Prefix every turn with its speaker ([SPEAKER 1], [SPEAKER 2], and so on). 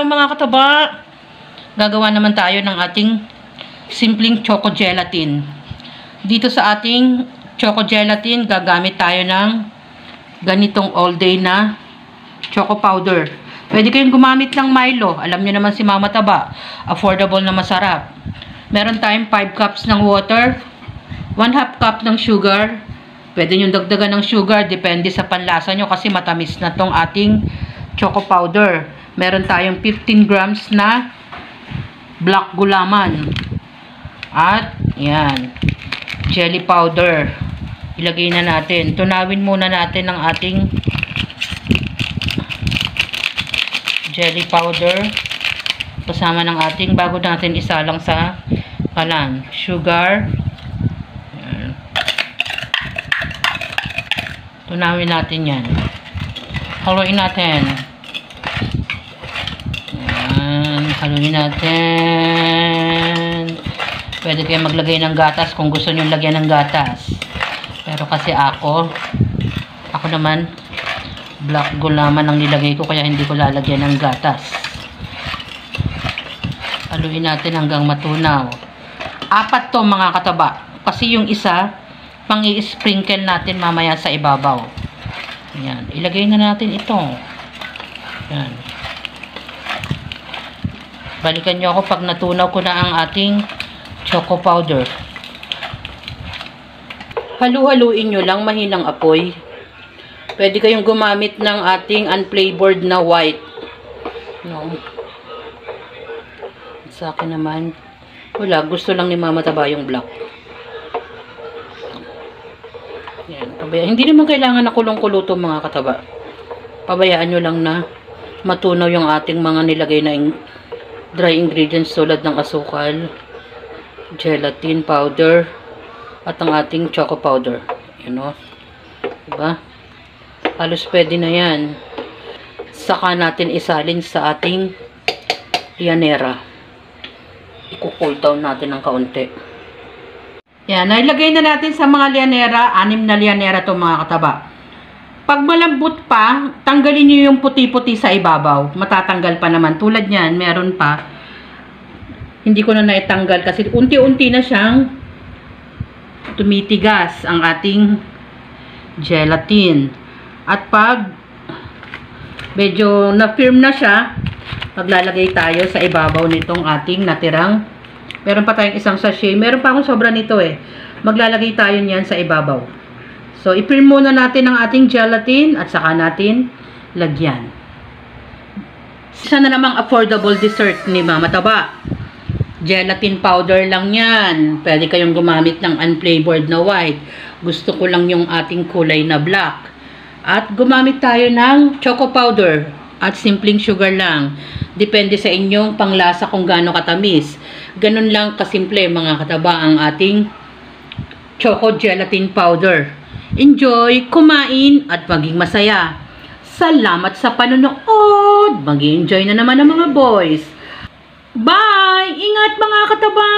[SPEAKER 1] mga kataba. Gagawa naman tayo ng ating simpleng choco gelatin. Dito sa ating choco gelatin, gagamit tayo ng ganitong all day na choco powder. Pwede kayong gumamit ng Milo. Alam nyo naman si Mama Taba. Affordable na masarap. Meron tayong 5 cups ng water, 1/2 cup ng sugar. Pwede nyo dagdagan ng sugar. Depende sa panlasa nyo kasi matamis na tong ating choco powder. Meron tayong 15 grams na black gulaman. At, yan, jelly powder. Ilagay na natin. Tunawin muna natin ang ating jelly powder. Kasama ng ating, bago natin isalang sa kalan, sugar. Yan. Tunawin natin yan. Haluin natin. Yan. Haluin natin. Pwede kayo maglagay ng gatas kung gusto nyo lagyan ng gatas. Pero kasi ako naman, black gulaman ang nilagay ko, kaya hindi ko lalagyan ng gatas. Haluin natin hanggang matunaw. 4 to mga kataba. Kasi yung isa, pang i-sprinkle natin mamaya sa ibabaw. Yan. Ilagay na natin ito. Yan. Balikan nyo ako pag natunaw ko na ang ating choco powder. Halu-haluin nyo lang, mahinang apoy. Pwede kayong gumamit ng ating unflavored na white. No. Sa akin naman, wala. Gusto lang ni Mama Taba yung black. Yan. Hindi naman kailangan na kulong-kulo ito mga kataba. Pabayaan nyo lang na matunaw yung ating mga nilagay na dry ingredients tulad ng asukal, gelatin powder, at ang ating choco powder. You know? Diba? Halos pwede na yan. Saka natin isalin sa ating lianera. I-cool down natin ng kaunti. Yan. Nailagay na natin sa mga lianera. 6 na lianera to mga kataba. Pag malambot pa, tanggalin nyo yung puti-puti sa ibabaw. Matatanggal pa naman. Tulad nyan, meron pa. Hindi ko na naitanggal kasi unti-unti na siyang tumitigas ang ating gelatin. At pag medyo na-firm na siya, maglalagay tayo sa ibabaw nitong ating natirang. Meron pa tayong isang sachet. Meron pa akong sobra nito eh. Maglalagay tayo niyan sa ibabaw. So, i-firm muna natin ang ating gelatin at saka natin lagyan. Isa na namang affordable dessert ni Mama Taba. Gelatin powder lang yan. Pwede kayong gumamit ng unflavored na white. Gusto ko lang yung ating kulay na black. At gumamit tayo ng choco powder at simpleng sugar lang. Depende sa inyong panglasa kung gaano katamis. Ganun lang kasimple mga kataba ang ating choco gelatin powder. Enjoy, kumain at maging masaya. Salamat sa panonood. Mag-enjoy na naman ang mga boys. Bye! Ingat mga kataba!